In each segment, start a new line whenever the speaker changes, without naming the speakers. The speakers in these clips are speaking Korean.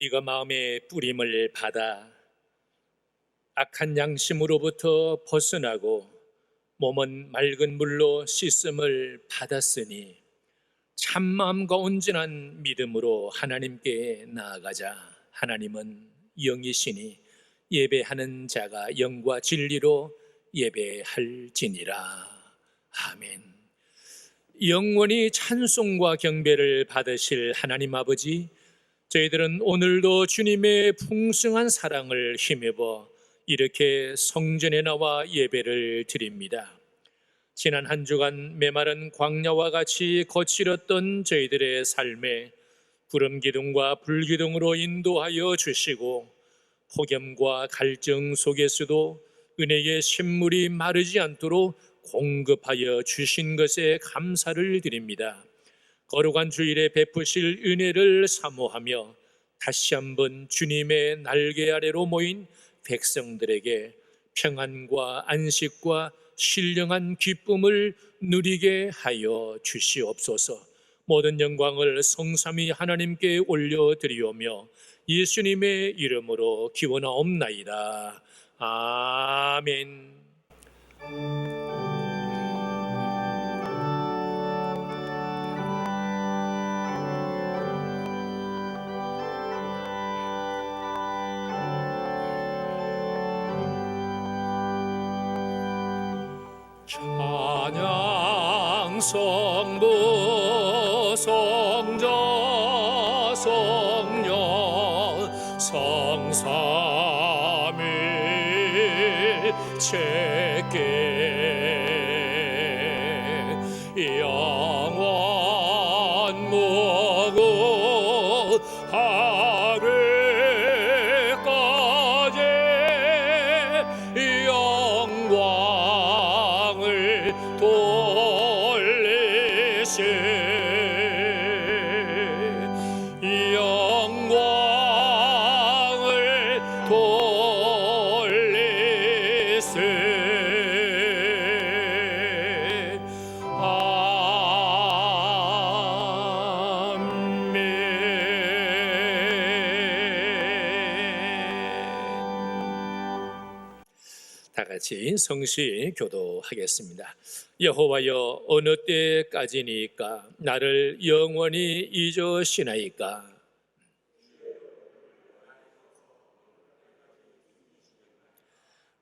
네가 마음의 뿌림을 받아 악한 양심으로부터 벗어나고 몸은 맑은 물로 씻음을 받았으니 참마음과 온전한 믿음으로 하나님께 나아가자. 하나님은 영이시니 예배하는 자가 영과 진리로 예배할지니라. 아멘. 영원히 찬송과 경배를 받으실 하나님 아버지, 저희들은 오늘도 주님의 풍성한 사랑을 힘입어 이렇게 성전에 나와 예배를 드립니다. 지난 한 주간 메마른 광야와 같이 거칠었던 저희들의 삶에 구름기둥과 불기둥으로 인도하여 주시고 폭염과 갈증 속에서도 은혜의 샘물이 마르지 않도록 공급하여 주신 것에 감사를 드립니다. 거룩한 주일에 베푸실 은혜를 사모하며 다시 한번 주님의 날개 아래로 모인 백성들에게 평안과 안식과 신령한 기쁨을 누리게 하여 주시옵소서. 모든 영광을 성삼위 하나님께 올려드리오며 예수님의 이름으로 기원하옵나이다. 아멘. 찬양 성부 성자 성령 성삼일체계 영원 무궁 하늘까지 영광을 돌리시 영광을 돌리시 다 같이 성시 교도하겠습니다. 여호와여, 어느 때까지니까 나를 영원히 잊으시나이까?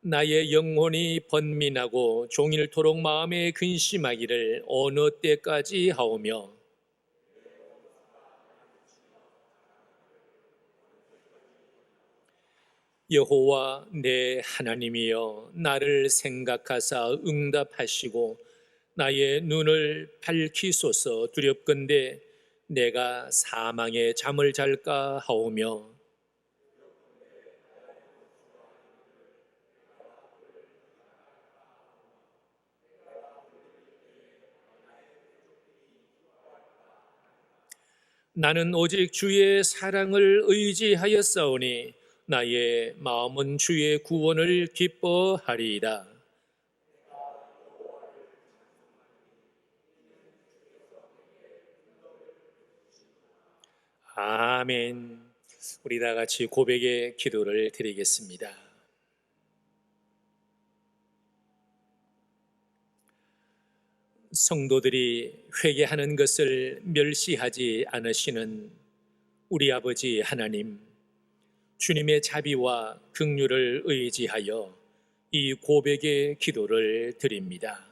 나의 영혼이 번민하고 종일토록 마음에 근심하기를 어느 때까지 하오며, 여호와 내 하나님이여, 나를 생각하사 응답하시고 나의 눈을 밝히소서. 두렵건대 내가 사망의 잠을 잘까 하오며, 나는 오직 주의 사랑을 의지하였사오니 나의 마음은 주의 구원을 기뻐하리이다. 아멘. 우리 다 같이 고백의 기도를 드리겠습니다. 성도들이 회개하는 것을 멸시하지 않으시는 우리 아버지 하나님, 주님의 자비와 긍휼을 의지하여 이 고백의 기도를 드립니다.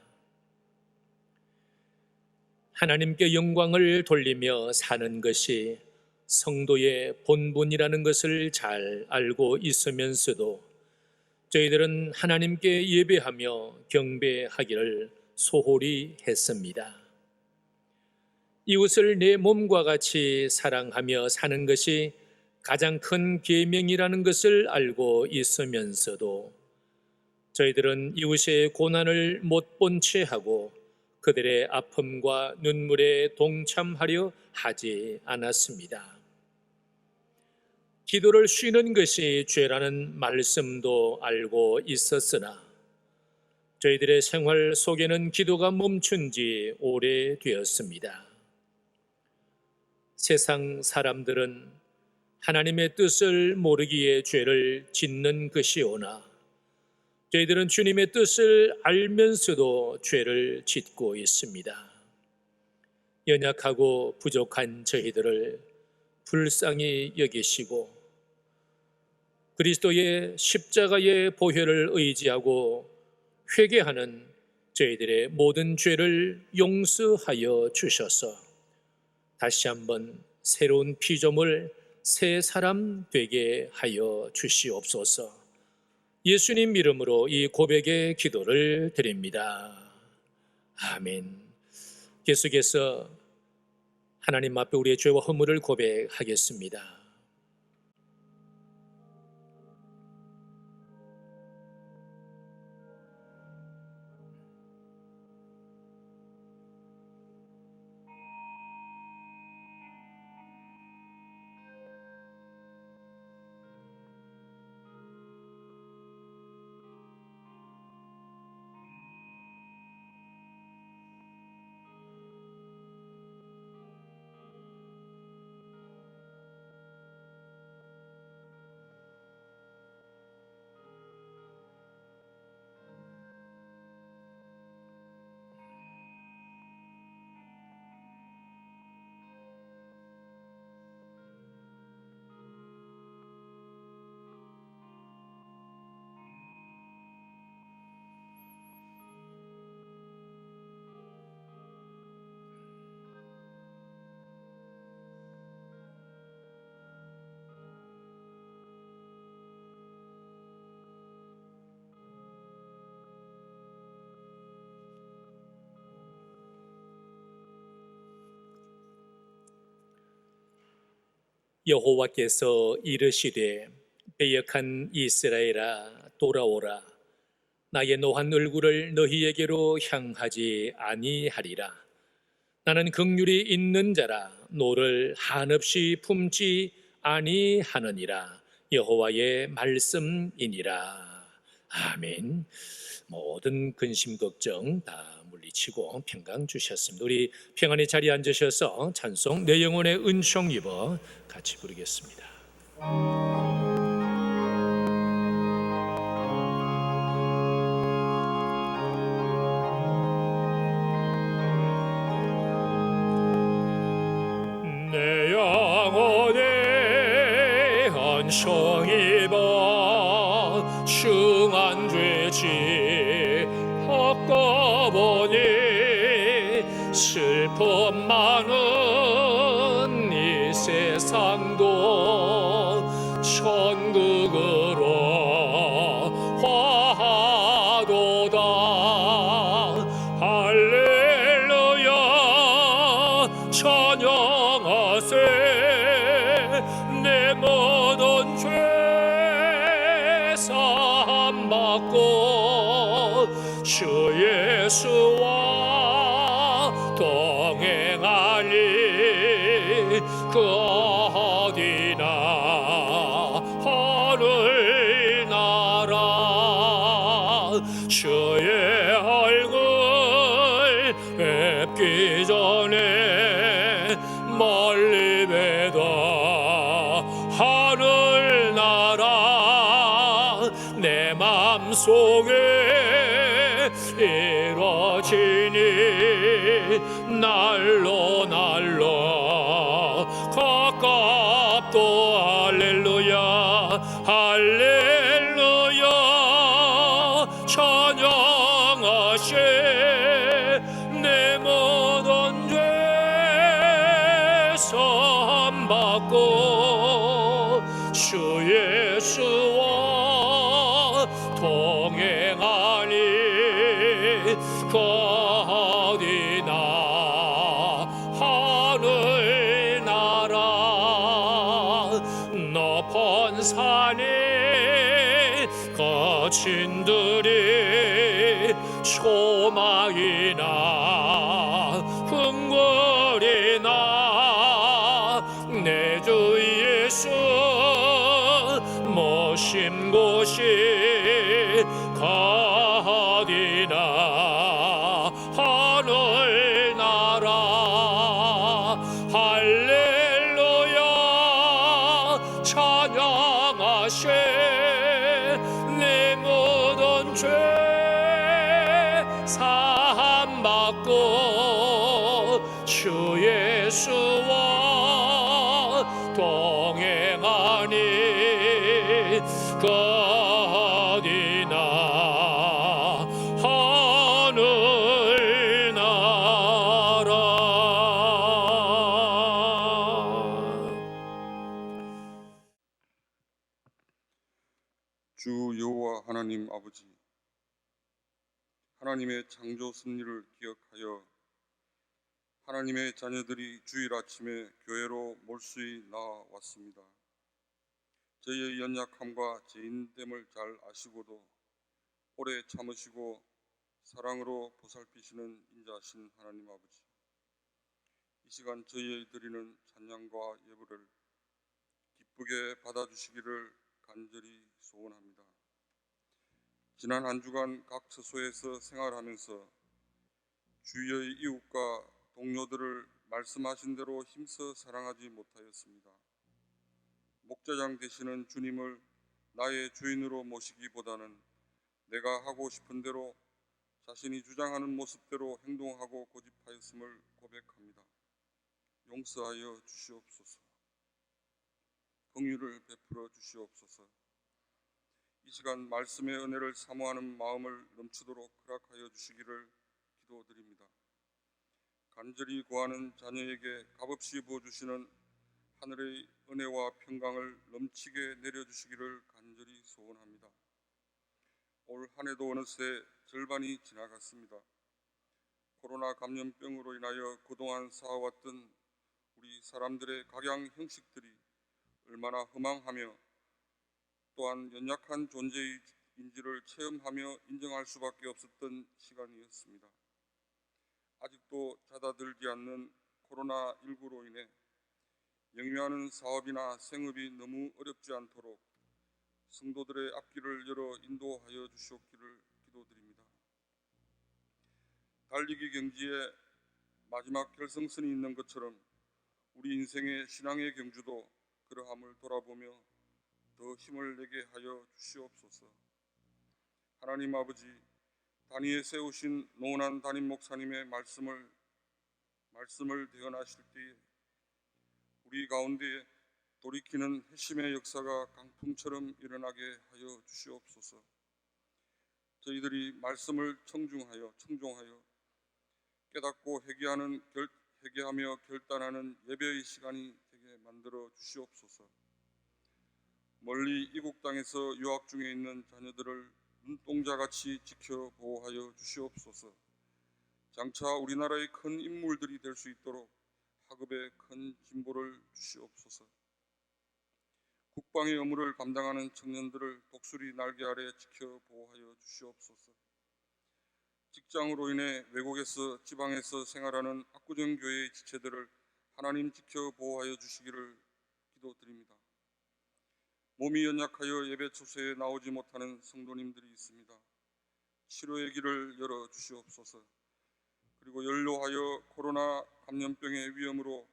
하나님께 영광을 돌리며 사는 것이 성도의 본분이라는 것을 잘 알고 있으면서도 저희들은 하나님께 예배하며 경배하기를 소홀히 했습니다. 이웃을 내 몸과 같이 사랑하며 사는 것이 가장 큰 계명이라는 것을 알고 있으면서도 저희들은 이웃의 고난을 못 본 채 하고 그들의 아픔과 눈물에 동참하려 하지 않았습니다. 기도를 쉬는 것이 죄라는 말씀도 알고 있었으나 저희들의 생활 속에는 기도가 멈춘 지 오래되었습니다. 세상 사람들은 하나님의 뜻을 모르기에 죄를 짓는 것이오나 저희들은 주님의 뜻을 알면서도 죄를 짓고 있습니다. 연약하고 부족한 저희들을 불쌍히 여기시고 그리스도의 십자가의 보혈을 의지하고 회개하는 저희들의 모든 죄를 용서하여 주셔서 다시 한번 새로운 피조물 새 사람 되게 하여 주시옵소서. 예수님 이름으로 이 고백의 기도를 드립니다. 아멘. 계속해서 하나님 앞에 우리의 죄와 허물을 고백하겠습니다. 여호와께서 이르시되 배역한 이스라엘아 돌아오라. 나의 노한 얼굴을 너희에게로 향하지 아니하리라. 나는 긍휼이 있는 자라 노를 한없이 품지 아니하느니라. 여호와의 말씀이니라. 아멘. 모든 근심 걱정 다 물리치고 평강 주셨습니다. 우리 평안히 자리에 앉으셔서 찬송 내 영혼의 은총 입어 같이 부르겠습니다. 내 영혼의 은총 입어 중한 죄지 헛거보니 슬픔 많은 이 세상도 천국으로 화하도다. 할렐루야 찬양하세. 내 모든 죄 사함 받고 주 예수와 동행하리. 그 어디나 하늘나라. 주의 얼굴 뵙기 전에 멀리 뵈다 하늘나라. 내 맘속에 이루어지니 날로 날로 가깝도. 할렐루야 할렐루야 찬양하세. 내 모든 죄 사함 받고 주 예수와 동행하니. 그 어디나 하늘나라. 높은 산에 거친들이 초막이나 흥거리나. 내 주 예수 모심 곳이 어디나 하늘나라. 할렐루야 당하신 내 모든 죄 사함 받고 주 예수와 동행하니 어디나 하늘나라.
주 여호와 하나님 아버지, 하나님의 창조 섭리를 기억하여 하나님의 자녀들이 주일 아침에 교회로 몰수히 나왔습니다. 저희의 연약함과 죄인됨을 잘 아시고도 오래 참으시고 사랑으로 보살피시는 인자하신 하나님 아버지, 이 시간 저희의 드리는 찬양과 예배를 기쁘게 받아주시기를 간절히 소원합니다. 지난 한 주간 각 처소에서 생활하면서 주위의 이웃과 동료들을 말씀하신 대로 힘써 사랑하지 못하였습니다. 목자장 되시는 주님을 나의 주인으로 모시기보다는 내가 하고 싶은 대로 자신이 주장하는 모습대로 행동하고 고집하였음을 고백합니다. 용서하여 주시옵소서. 긍휼을 베풀어 주시옵소서. 이 시간 말씀의 은혜를 사모하는 마음을 넘치도록 허락하여 주시기를 기도드립니다. 간절히 구하는 자녀에게 값없이 부어주시는 하늘의 은혜와 평강을 넘치게 내려주시기를 간절히 소원합니다. 올 한 해도 어느새 절반이 지나갔습니다. 코로나 감염병으로 인하여 그동안 쌓아왔던 우리 사람들의 각양 형식들이 얼마나 허망하며 또한 연약한 존재인지를 체험하며 인정할 수밖에 없었던 시간이었습니다. 아직도 잦아들지 않는 코로나19로 인해 영위하는 사업이나 생업이 너무 어렵지 않도록 성도들의 앞길을 열어 인도하여 주시옵기를 기도드립니다. 달리기 경지에 마지막 결승선이 있는 것처럼 우리 인생의 신앙의 경주도 그러함을 돌아보며 더 힘을 내게 하여 주시옵소서. 하나님 아버지, 단위에 세우신 노원한 담임 목사님의 말씀을 대언하실 때에 우리 가운데 돌이키는 회심의 역사가 강풍처럼 일어나게 하여 주시옵소서. 저희들이 말씀을 청중하여 깨닫고 회개하며 결단하는 예배의 시간이 되게 만들어 주시옵소서. 멀리 이국 땅에서 유학 중에 있는 자녀들을 눈동자같이 지켜 보호하여 주시옵소서. 장차 우리나라의 큰 인물들이 될 수 있도록 학업에 큰 진보를 주시옵소서. 국방의 의무를 감당하는 청년들을 독수리 날개 아래 지켜 보호하여 주시옵소서. 직장으로 인해 외국에서 지방에서 생활하는 압구정 교회의 지체들을 하나님 지켜 보호하여 주시기를 기도드립니다. 몸이 연약하여 예배 처소에 나오지 못하는 성도님들이 있습니다. 치료의 길을 열어 주시옵소서. 그리고 연로하여 코로나 감염병의 위험으로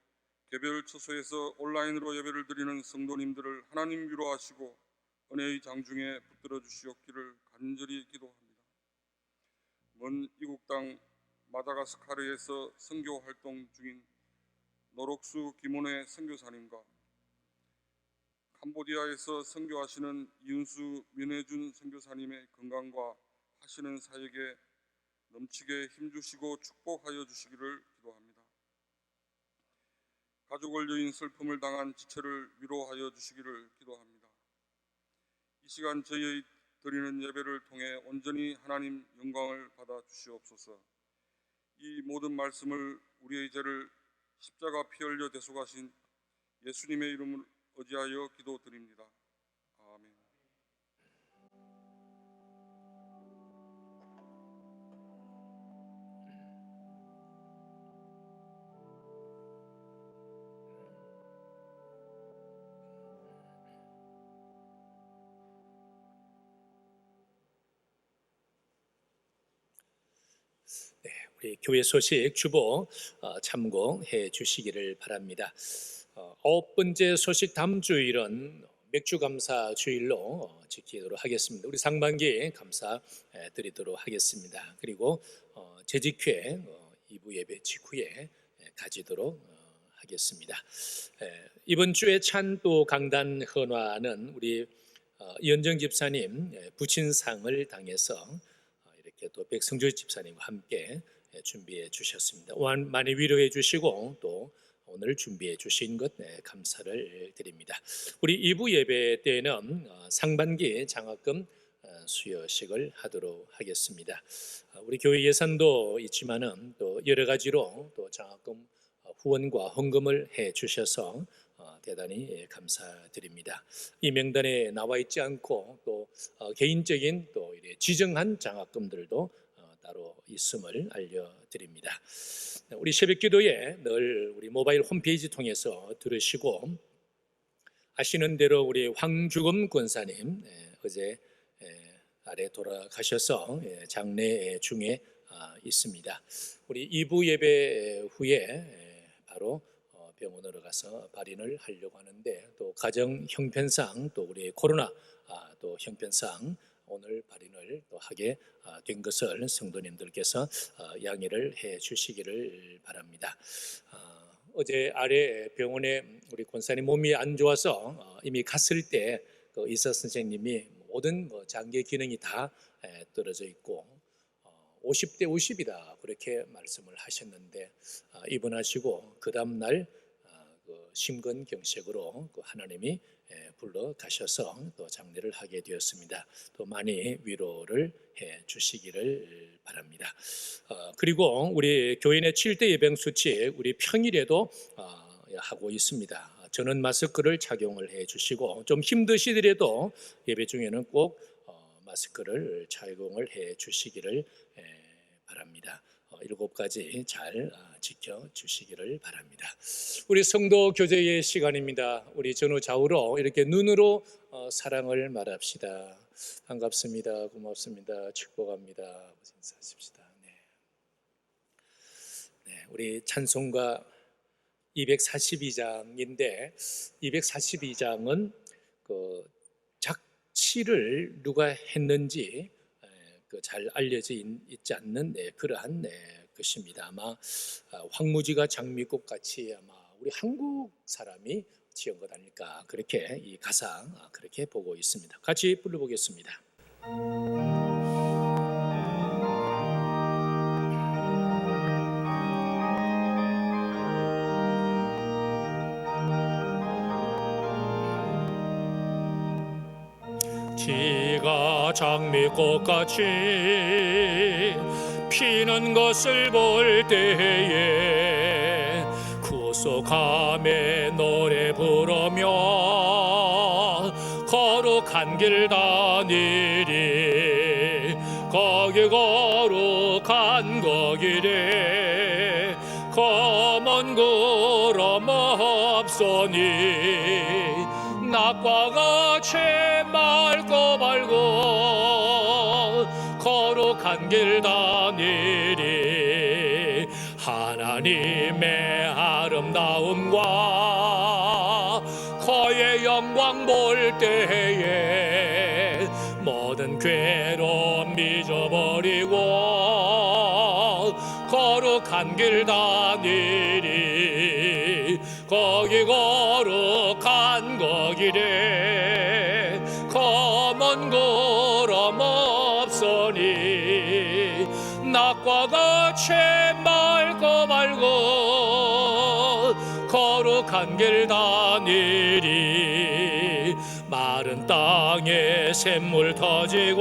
개별 처소에서 온라인으로 예배를 드리는 성도님들을 하나님 위로하시고 은혜의 장중에 붙들어 주시옵기를 간절히 기도합니다. 먼 이국 땅 마다가스카르에서 선교 활동 중인 노록수 김원회 선교사님과 캄보디아에서 선교하시는 이은수 민혜준 선교사님의 건강과 하시는 사역에 넘치게 힘주시고 축복하여 주시기를 기도합니다. 가족을 여인 슬픔을 당한 지체를 위로하여 주시기를 기도합니다. 이 시간 저희의 드리는 예배를 통해 온전히 하나님 영광을 받아 주시옵소서. 이 모든 말씀을 우리의 죄를 십자가 피 흘려 대속하신 예수님의 이름을 의지하여 기도드립니다. 아멘.
우리 교회 소식 주보 참고해 주시기를 바랍니다. 9번째 소식 다음 주일은 맥주 감사 주일로 지키도록 하겠습니다. 우리 상반기 감사 드리도록 하겠습니다. 그리고 재직회 2부 예배 직후에 가지도록 하겠습니다. 이번 주에 찬또 강단 헌화는 우리 이현정 집사님 부친상을 당해서 이렇게 또 백성주 집사님과 함께 준비해 주셨습니다. 많이 위로해 주시고 또 오늘 준비해 주신 것 감사를 드립니다. 우리 2부 예배 때는 상반기 장학금 수여식을 하도록 하겠습니다. 우리 교회 예산도 있지만은 또 여러 가지로 또 장학금 후원과 헌금을 해 주셔서 대단히 감사드립니다. 이 명단에 나와 있지 않고 또 개인적인 또 지정한 장학금들도 따로 있음을 알려드립니다. 우리 새벽기도에 늘 우리 모바일 홈페이지 통해서 들으시고 아시는 대로 우리 황주금 권사님 어제 아래 돌아가셔서 장례 중에 있습니다. 우리 2부 예배 후에 바로 병원으로 가서 발인을 하려고 하는데 또 가정 형편상 또 우리 코로나 또 형편상 오늘 발인을 또 하게 된 것을 성도님들께서 양해를 해 주시기를 바랍니다. 어제 아래 병원에 우리 권사님 몸이 안 좋아서 이미 갔을 때 그 의사 선생님이 모든 장기 기능이 다 떨어져 있고 50대 50이다 그렇게 말씀을 하셨는데 입원하시고 그 다음 날 심근경색으로 하나님이 불러 가셔서 또 장례를 하게 되었습니다. 또 많이 위로를 해 주시기를 바랍니다. 그리고 우리 교인의 7대 예방 수칙 우리 평일에도 하고 있습니다. 저는 마스크를 착용을 해 주시고 좀 힘드시더라도 예배 중에는 꼭 마스크를 착용을 해 주시기를 바랍니다. 7가지 잘 지켜주시기를 바랍니다. 우리 성도 교제의 시간입니다. 우리 전후 좌우로 이렇게 눈으로 사랑을 말합시다. 반갑습니다. 고맙습니다. 축복합니다. 인사하십시다. 네, 우리 찬송가 242장인데 242장은 그 작치를 누가 했는지 잘 알려져 있지 않는 그러한 것입니다. 아마 황무지가 장미꽃 같이 아마 우리 한국 사람이 지은 것 아닐까 그렇게 이 가상 그렇게 보고 있습니다. 같이 불러보겠습니다. 기가 장미꽃같이 피는 것을 볼 때에 구속함에 노래 부르며 거룩한 길 다니리 거기 거룩한 거기래 검은 구름 없으니 낮과 같이 맑고 거룩한 길 다니리 하나님의 아름다움과 그의 영광 볼 때에 모든 괴로움 잊어버리고 거룩한 길 다니리 거기 거룩한 거기래 검은 구름 없으니 낮과 같이 맑고 거룩한 길 다니리 마른 땅에 샘물 터지고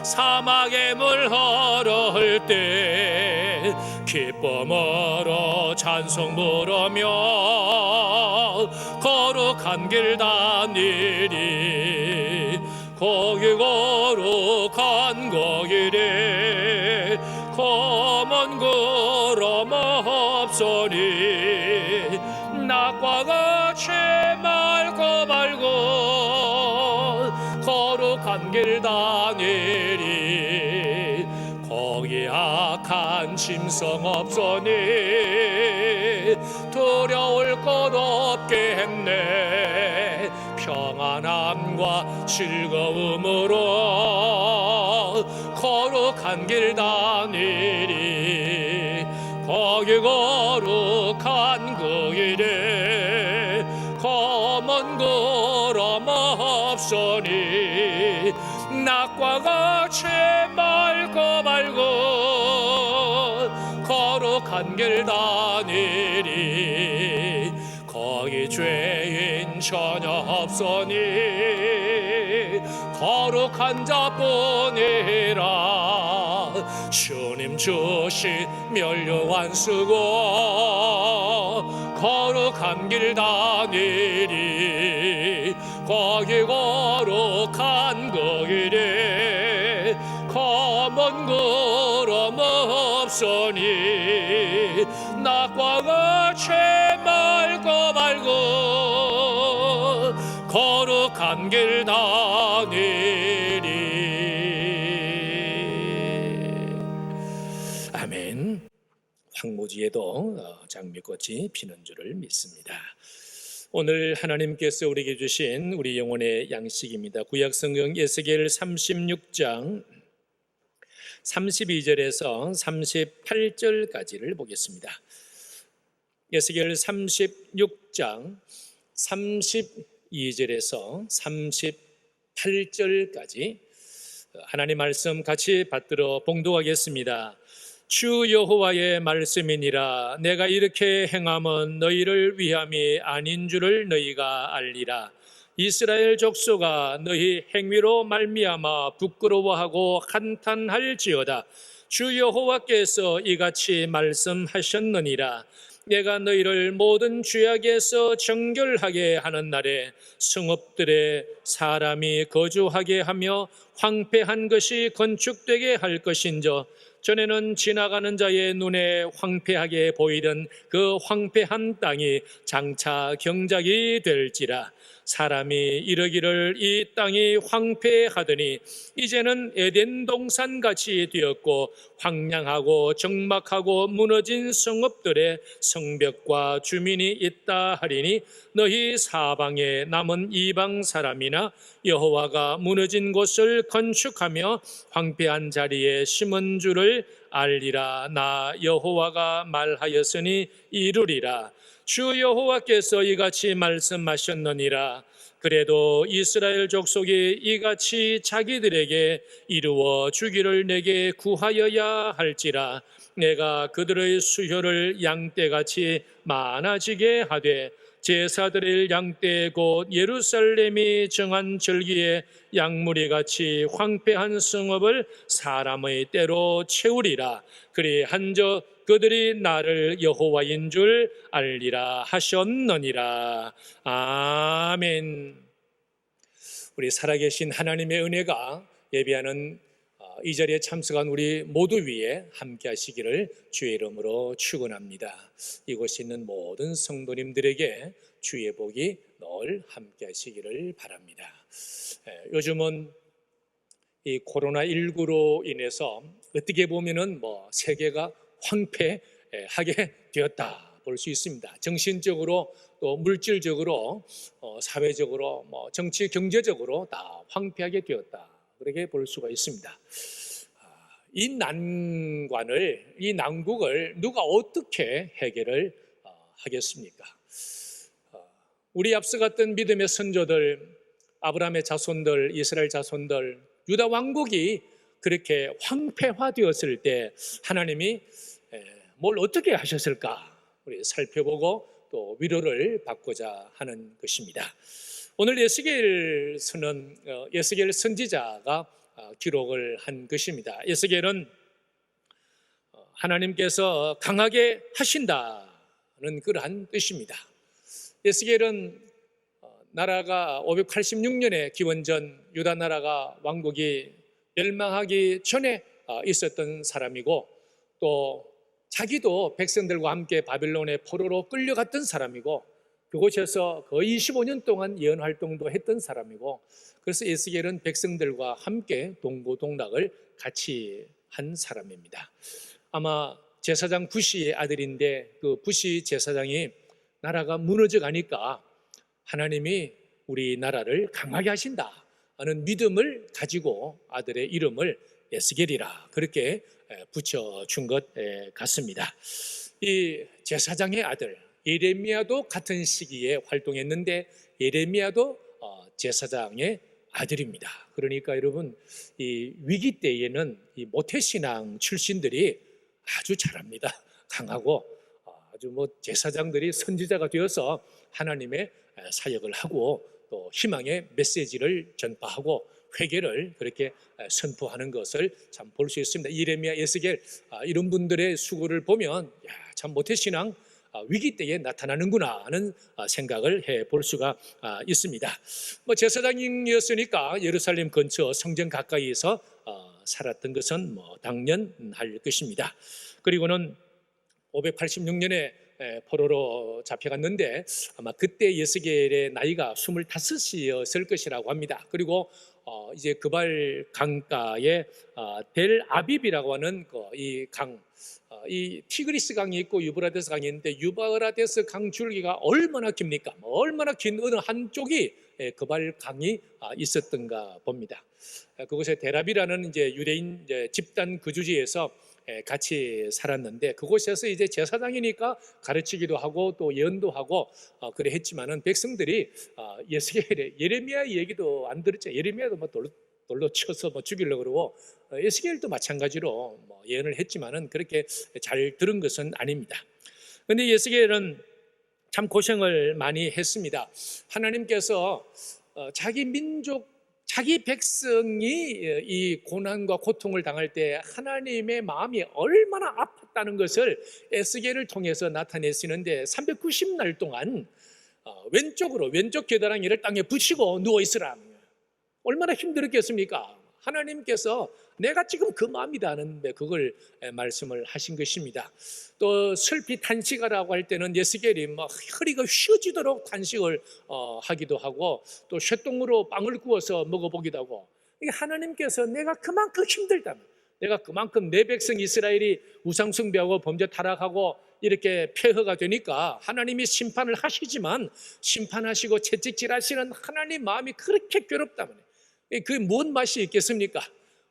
사막에 물 흐를 때 기쁨으로 찬송 부르며 거룩한 길 다니리 거기 거룩한 거기래 검은 구름 없으니 낮과 같이 맑고 거룩한 길 다니리 거기 악한 짐승 없으니 두려울 것 없겠네 평안함과 즐거움으로 거룩한 길 다니리. 거기 거룩한 그 길에 검은 구름 없으니 낮과 같이 맑고 거룩한 길 다니리. 거기 죄인 전혀 없으니 거룩한 자뿐이라. 주님 주신 멸류관 쓰고 거룩한 길 다니리. 거기 거룩한 그 길에 검은 구름 없으니 낮과 같이 맑고 거룩한 길 다니리. 아멘. 황무지에도 장미꽃이 피는 줄을 믿습니다. 오늘 하나님께서 우리에게 주신 우리 영혼의 양식입니다. 구약성경 에스겔 36장 32절에서 38절까지를 보겠습니다. 에스겔 36장 32절에서 38절까지 하나님 말씀 같이 받들어 봉독하겠습니다. 주 여호와의 말씀이니라. 내가 이렇게 행함은 너희를 위함이 아닌 줄을 너희가 알리라. 이스라엘 족속아, 너희 행위로 말미암아 부끄러워하고 한탄할지어다. 주 여호와께서 이같이 말씀하셨느니라. 내가 너희를 모든 죄악에서 정결하게 하는 날에 성읍들에 사람이 거주하게 하며 황폐한 것이 건축되게 할 것인저, 전에는 지나가는 자의 눈에 황폐하게 보이던 그 황폐한 땅이 장차 경작이 될지라. 사람이 이르기를 이 땅이 황폐하더니 이제는 에덴 동산같이 되었고 황량하고 적막하고 무너진 성읍들의 성벽과 주민이 있다 하리니, 너희 사방에 남은 이방 사람이나 여호와가 무너진 곳을 건축하며 황폐한 자리에 심은 줄을 알리라. 나 여호와가 말하였으니 이루리라. 주 여호와께서 이같이 말씀하셨느니라. 그래도 이스라엘 족속이 이같이 자기들에게 이루어 주기를 내게 구하여야 할지라. 내가 그들의 수효를 양떼같이 많아지게 하되 제사드릴 양떼 곧 예루살렘이 정한 절기에 양무리같이 황폐한 성읍을 사람의 때로 채우리라. 그리 한저 그들이 나를 여호와인 줄 알리라 하셨느니라. 아멘. 우리 살아계신 하나님의 은혜가 예배하는 이 자리에 참석한 우리 모두 위에 함께 하시기를 주의 이름으로 축원합니다. 이곳에 있는 모든 성도님들에게 주의 복이 늘 함께 하시기를 바랍니다. 요즘은 이 코로나19로 인해서 어떻게 보면은 세계가 황폐하게 되었다 볼 수 있습니다. 정신적으로 또 물질적으로 사회적으로 정치 경제적으로 다 황폐하게 되었다, 그렇게 볼 수가 있습니다. 이 난국을 누가 어떻게 해결을 하겠습니까? 우리 앞서 갔던 믿음의 선조들, 아브라함의 자손들, 이스라엘 자손들, 유다 왕국이 그렇게 황폐화되었을 때 하나님이 뭘 어떻게 하셨을까? 우리 살펴보고 또 위로를 받고자 하는 것입니다. 오늘 에스겔 선지자가 기록을 한 것입니다. 에스겔은 하나님께서 강하게 하신다는 그러한 뜻입니다. 에스겔은 나라가 586년에 기원전 유다 나라가 왕국이 멸망하기 전에 있었던 사람이고, 또 자기도 백성들과 함께 바빌론의 포로로 끌려갔던 사람이고, 그곳에서 거의 25년 동안 예언 활동도 했던 사람이고, 그래서 에스겔은 백성들과 함께 동고동락을 같이 한 사람입니다. 아마 제사장 부시의 아들인데 그 부시 제사장이 나라가 무너져 가니까 하나님이 우리나라를 강하게 하신다 하는 믿음을 가지고 아들의 이름을 에스겔이라 그렇게 붙여준 것 같습니다. 이 제사장의 아들 예레미야도 같은 시기에 활동했는데 예레미야도 제사장의 아들입니다. 그러니까 여러분 이 위기 때에는 이 모태신앙 출신들이 아주 잘합니다. 강하고 아주 제사장들이 선지자가 되어서 하나님의 사역을 하고 또 희망의 메시지를 전파하고 회개를 그렇게 선포하는 것을 참 볼 수 있습니다. 예레미야, 에스겔 이런 분들의 수고를 보면 참 모태신앙 위기 때에 나타나는구나 하는 생각을 해볼 수가 있습니다. 제사장이었으니까 예루살렘 근처 성전 가까이에서 살았던 것은 당연할 것입니다. 그리고는 586년에 포로로 잡혀갔는데 아마 그때 에스겔의 나이가 25이었을 것이라고 합니다. 그리고 이제 그발 강가에 델 아빕이라고 하는 이 강, 이 티그리스 강이 있고 유브라데스 강이 있는데 유브라데스 강 줄기가 얼마나 깁니까? 얼마나 긴 어느 한쪽이 그발 강이 있었던가 봅니다. 그곳에 데라비라는 이제 유대인 집단 거주지에서 같이 살았는데 그곳에서 이제 제사장이니까 가르치기도 하고 또 예언도 하고 그래 했지만은 백성들이 에스겔의 예레미야 얘기도 안 들었죠. 예레미야도 돌로 쳐서 죽이려고 그러고 에스겔도 마찬가지로 예언을 했지만은 그렇게 잘 들은 것은 아닙니다. 그런데 에스겔은 참 고생을 많이 했습니다. 하나님께서 자기 민족 자기 백성이 이 고난과 고통을 당할 때 하나님의 마음이 얼마나 아팠다는 것을 에스겔을 통해서 나타내시는데 390날 동안 왼쪽 겨드랑이를 땅에 붙이고 누워있으라. 얼마나 힘들었겠습니까? 하나님께서 내가 지금 그 마음이다 하는데 그걸 말씀을 하신 것입니다. 또 슬피 탄식하라고 할 때는 에스겔이 허리가 휘어지도록 탄식을 하기도 하고 또 쇠똥으로 빵을 구워서 먹어보기도 하고 하나님께서 내가 그만큼 힘들다면 내가 그만큼 내 백성 이스라엘이 우상숭배하고 범죄 타락하고 이렇게 폐허가 되니까 하나님이 심판을 하시지만 심판하시고 채찍질하시는 하나님 마음이 그렇게 괴롭다면 그게 뭔 맛이 있겠습니까?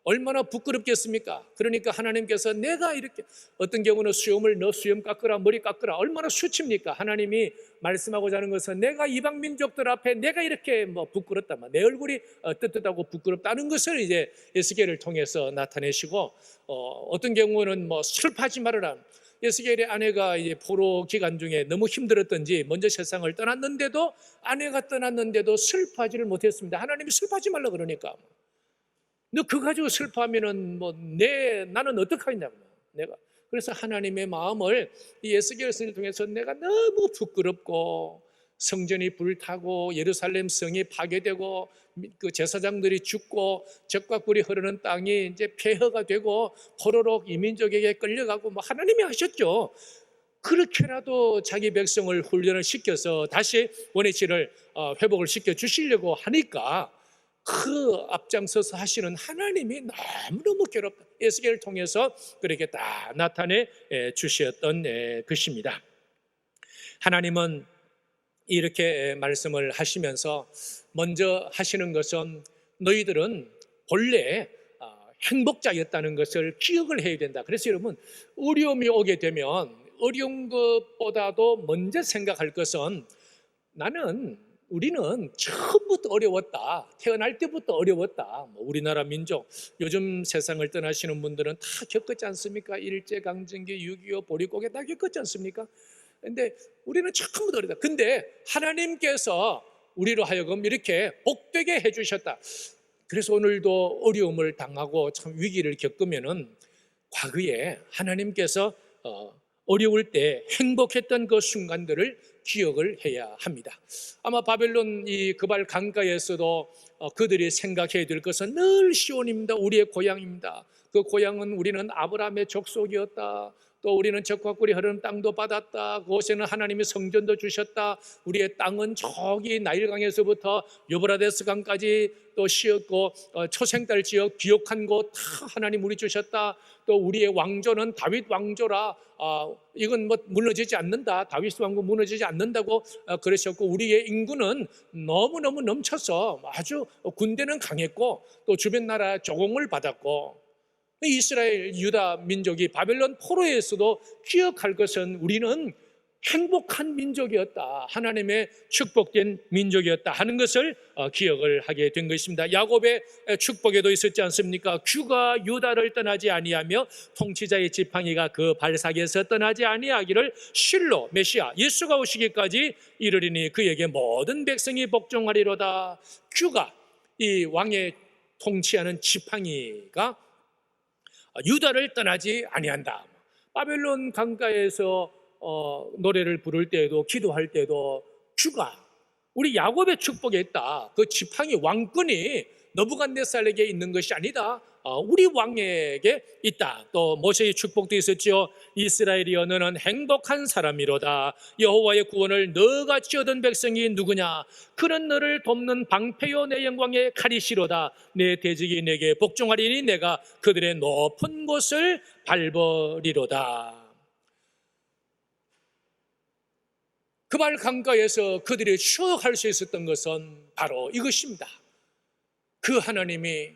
얼마나 부끄럽겠습니까? 그러니까 하나님께서 내가 이렇게 어떤 경우는 수염을 너 수염 깎으라 머리 깎으라 얼마나 수치입니까? 하나님이 말씀하고자 하는 것은 내가 이방 민족들 앞에 내가 이렇게 부끄럽다만 내 얼굴이 떳떳하고 부끄럽다는 것을 이제 에스겔을 통해서 나타내시고 어떤 경우는 슬퍼하지 말아라. 에스겔의 아내가 이제 포로 기간 중에 너무 힘들었던지 먼저 세상을 떠났는데도 아내가 떠났는데도 슬퍼하지를 못했습니다. 하나님이 슬퍼하지 말라 그러니까 너 그거 가지고 슬퍼하면은 나는 어떡하겠냐고 내가 그래서 하나님의 마음을 이 에스겔을 통해서 내가 너무 부끄럽고 성전이 불타고 예루살렘 성이 파괴되고 그 제사장들이 죽고 젖과 꿀이 흐르는 땅이 이제 폐허가 되고 포로로 이민족에게 끌려가고 하나님이 하셨죠. 그렇게라도 자기 백성을 훈련을 시켜서 다시 원위치를 회복을 시켜 주시려고 하니까 그 앞장서서 하시는 하나님이 너무너무 괴롭다. 에스겔을 통해서 그렇게 다 나타내 주셨던 것입니다. 하나님은 이렇게 말씀을 하시면서 먼저 하시는 것은 너희들은 본래 행복자였다는 것을 기억을 해야 된다. 그래서 여러분 어려움이 오게 되면 어려운 것보다도 먼저 생각할 것은 우리는 처음부터 어려웠다. 태어날 때부터 어려웠다. 우리나라 민족 요즘 세상을 떠나시는 분들은 다 겪었지 않습니까? 일제강점기 6.25 보릿고개 다 겪었지 않습니까? 근데 우리는 처음부터 어렵다. 근데 하나님께서 우리로 하여금 이렇게 복되게 해주셨다. 그래서 오늘도 어려움을 당하고 참 위기를 겪으면은 과거에 하나님께서 어려울 때 행복했던 그 순간들을 기억을 해야 합니다. 아마 바벨론 이 그발 강가에서도 그들이 생각해야 될 것은 늘 시온입니다. 우리의 고향입니다. 그 고향은 우리는 아브라함의 족속이었다. 또 우리는 적과 꿀이 흐르는 땅도 받았다. 그곳에는 하나님이 성전도 주셨다. 우리의 땅은 저기 나일강에서부터 유브라데스 강까지 또 씌었고 초생달 지역 비옥한 곳 다 하나님 우리 주셨다. 또 우리의 왕조는 다윗 왕조라 이건 뭐 무너지지 않는다. 다윗 왕국 무너지지 않는다고 그러셨고, 우리의 인구는 너무너무 넘쳐서 아주 군대는 강했고 또 주변 나라 조공을 받았고, 이스라엘 유다 민족이 바벨론 포로에서도 기억할 것은 우리는 행복한 민족이었다, 하나님의 축복된 민족이었다 하는 것을 기억을 하게 된 것입니다. 야곱의 축복에도 있었지 않습니까? 규가 유다를 떠나지 아니하며 통치자의 지팡이가 그 발사기에서 떠나지 아니하기를 실로 메시아 예수가 오시기까지 이르리니 그에게 모든 백성이 복종하리로다. 규가, 이 왕의 통치하는 지팡이가 유다를 떠나지 아니한다. 바벨론 강가에서 노래를 부를 때에도 기도할 때도 규가 우리 야곱의 축복에 있다. 그 지팡이 왕권이 너부갓네살에게 있는 것이 아니다. 우리 왕에게 있다. 또 모세의 축복도 있었죠. 이스라엘이여 너는 행복한 사람이로다. 여호와의 구원을 너같이 얻은 백성이 누구냐? 그는 너를 돕는 방패요 내 영광의 칼이시로다. 내 대적이 내게 복종하리니 내가 그들의 높은 곳을 밟으리로다. 그발 강가에서 그들이 추억할 수 있었던 것은 바로 이것입니다. 그 하나님이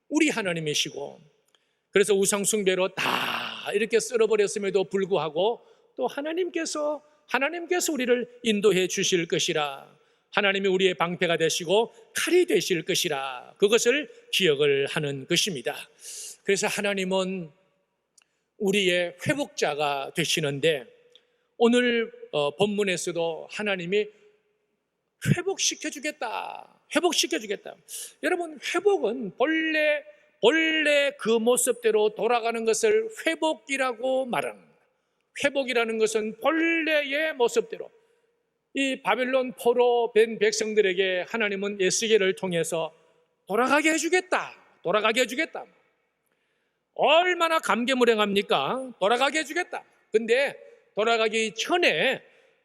우리 하나님이시고, 그래서 우상숭배로 다 이렇게 쓸어버렸음에도 불구하고 또 하나님께서 우리를 인도해 주실 것이라, 하나님이 우리의 방패가 되시고 칼이 되실 것이라, 그것을 기억을 하는 것입니다. 그래서 하나님은 우리의 회복자가 되시는데, 오늘 본문에서도 하나님이 회복시켜주겠다. 여러분, 회복은 본래 그 모습대로 돌아가는 것을 회복이라고 말합니다. 회복이라는 것은 본래의 모습대로, 이 바벨론 포로 된 백성들에게 하나님은 에스겔을 통해서 돌아가게 해주겠다. 얼마나 감개무량합니까? 돌아가게 해주겠다. 근데 돌아가기 전에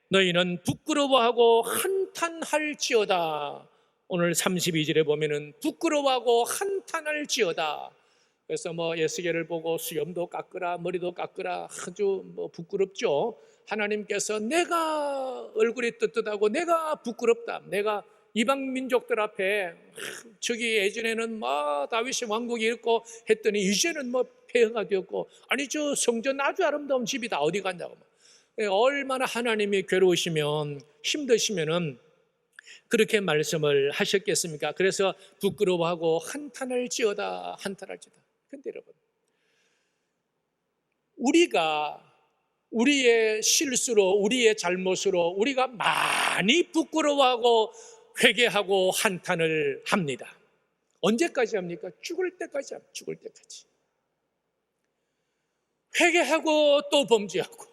너희는 부끄러워하고 한탄할지어다. 오늘 32절에 보면은 부끄러워하고 한탄할지어다. 그래서 에스겔을 보고 수염도 깎으라, 머리도 깎으라, 아주 부끄럽죠. 하나님께서 내가 얼굴이 떳떳하고 내가 부끄럽다. 내가 이방 민족들 앞에 저기 예전에는 다윗의 왕국이 있고 했더니 이제는 폐허가 되었고, 아니 저 성전 아주 아름다운 집이 다 어디 갔냐고. 얼마나 하나님이 괴로우시면 힘드시면은 그렇게 말씀을 하셨겠습니까? 그래서 부끄러워하고 한탄할지어다. 근데 여러분, 우리가 우리의 실수로, 우리의 잘못으로 우리가 많이 부끄러워하고 회개하고 한탄을 합니다. 언제까지 합니까? 죽을 때까지 합니다. 죽을 때까지. 회개하고 또 범죄하고